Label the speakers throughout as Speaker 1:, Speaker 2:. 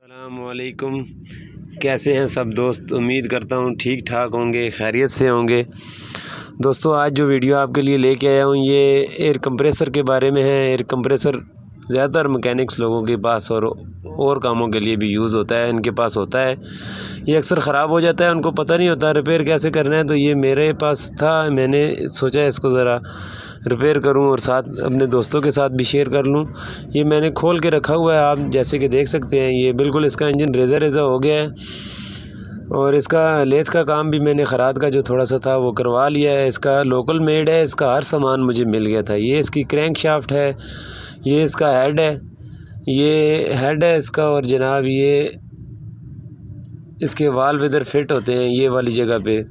Speaker 1: अस्सलामुअलैकुम। कैसे हैं सब दोस्त? उम्मीद करता हूँ ठीक ठाक होंगे, खैरियत से होंगे। दोस्तों, आज जो वीडियो आपके लिए लेके आया हूँ ये एयर कंप्रेसर के बारे में है। एयर कंप्रेसर ज़्यादातर मैकेनिक्स लोगों के पास और कामों के लिए भी यूज़ होता है, इनके पास होता है। ये अक्सर ख़राब हो जाता है, उनको पता नहीं होता रिपेयर कैसे करना है। तो ये मेरे पास था, मैंने सोचा इसको ज़रा रिपेयर करूं और साथ अपने दोस्तों के साथ भी शेयर कर लूं। ये मैंने खोल के रखा हुआ है, आप जैसे कि देख सकते हैं। ये बिल्कुल इसका इंजन रेज़ा हो गया है और इसका लेथ का काम भी मैंने ख़राद का जो थोड़ा सा था वो करवा लिया है। इसका लोकल मेड है, इसका हर सामान मुझे मिल गया था। ये इसकी क्रैंक शाफ्ट है, ये इसका हेड है, ये हेड है इसका। और जनाब ये इसके वाल्व इधर फिट होते हैं ये वाली जगह पे।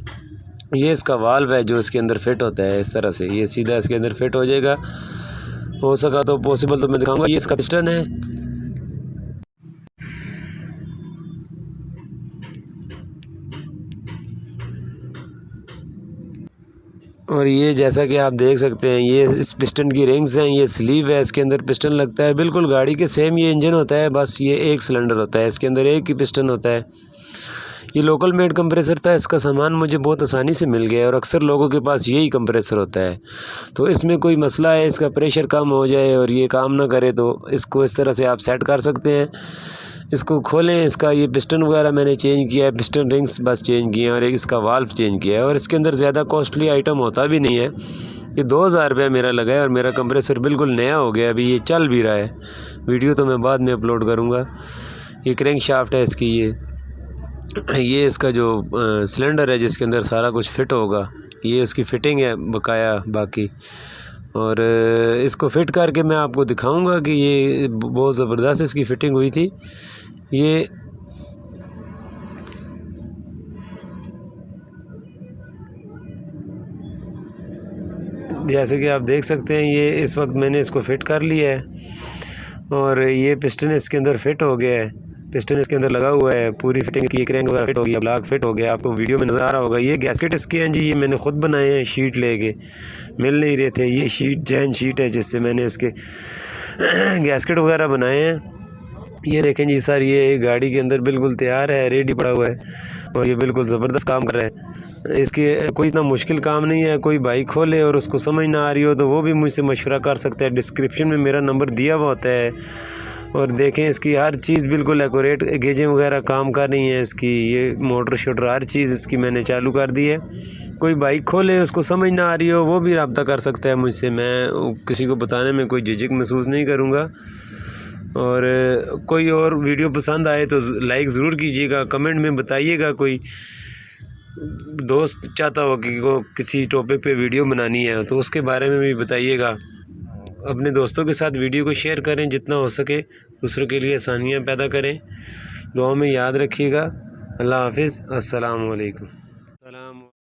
Speaker 1: ये इसका वाल्व है जो इसके अंदर फिट होता है। इस तरह से ये सीधा इसके अंदर फिट हो जाएगा। हो सका तो पॉसिबल तो मैं दिखाऊंगा। ये इसका पिस्टन है और ये जैसा कि आप देख सकते हैं ये इस पिस्टन की रिंग्स हैं, ये स्लीव है, इसके अंदर पिस्टन लगता है। बिल्कुल गाड़ी के सेम ये इंजन होता है, बस ये एक सिलेंडर होता है, इसके अंदर एक ही पिस्टन होता है। ये लोकल मेड कंप्रेसर था, इसका सामान मुझे बहुत आसानी से मिल गया और अक्सर लोगों के पास यही कंप्रेसर होता है। तो इसमें कोई मसला है, इसका प्रेशर कम हो जाए और ये काम ना करे तो इसको इस तरह से आप सेट कर सकते हैं। इसको खोलें, इसका ये पिस्टन वगैरह मैंने चेंज किया है, पिस्टन रिंग्स बस चेंज किए हैं और एक इसका वाल्व चेंज किया है। और इसके अंदर ज़्यादा कॉस्टली आइटम होता भी नहीं है। ये 2000 रुपये मेरा लगा है और मेरा कंप्रेसर बिल्कुल नया हो गया, अभी ये चल भी रहा है। वीडियो तो मैं बाद में अपलोड करूँगा। ये क्रैंक शाफ्ट है इसकी, ये इसका जो सिलेंडर है जिसके अंदर सारा कुछ फिट होगा, ये इसकी फ़िटिंग है बकाया बाकी। और इसको फ़िट करके मैं आपको दिखाऊंगा कि ये बहुत ज़बरदस्त इसकी फ़िटिंग हुई थी। ये जैसे कि आप देख सकते हैं, ये इस वक्त मैंने इसको फ़िट कर लिया है और ये पिस्टन इसके अंदर फ़िट हो गया है। पिस्टन इसके अंदर लगा हुआ है, पूरी फिटिंग की, क्रैंक वगैरह फिट हो गया, ब्लॉक फिट हो गया। आपको वीडियो में नज़र आ रहा होगा। ये गैस्केट इसके हैं जी, ये मैंने ख़ुद बनाए हैं, शीट लेके मिल नहीं रहे थे। ये शीट जैन शीट है जिससे मैंने इसके गैस्केट वगैरह बनाए हैं। ये देखें जी सर, ये गाड़ी के अंदर बिल्कुल तैयार है, रेडी पड़ा हुआ है और ये बिल्कुल ज़बरदस्त काम कर रहा है। इसके कोई इतना मुश्किल काम नहीं है। कोई बाइक खोले और उसको समझ ना आ रही हो तो वो भी मुझसे मशवरा कर सकता है। डिस्क्रिप्शन में मेरा नंबर दिया हुआ होता है। और देखें इसकी हर चीज़ बिल्कुल एक्यूरेट, गेजें वगैरह काम कर रही हैं इसकी। ये मोटर शोटर हर चीज़ इसकी मैंने चालू कर दी है। कोई बाइक खोले उसको समझ ना आ रही हो वो भी रब्ता कर सकता है मुझसे। मैं किसी को बताने में कोई झिझक महसूस नहीं करूँगा। और कोई और वीडियो पसंद आए तो लाइक ज़रूर कीजिएगा, कमेंट में बताइएगा। कोई दोस्त चाहता हो कि को किसी टॉपिक पे वीडियो बनानी है तो उसके बारे में भी बताइएगा। अपने दोस्तों के साथ वीडियो को शेयर करें, जितना हो सके दूसरों के लिए आसानियाँ पैदा करें। दुआ में याद रखिएगा। अल्लाह हाफिज़। अस्सलामु अलैकुम।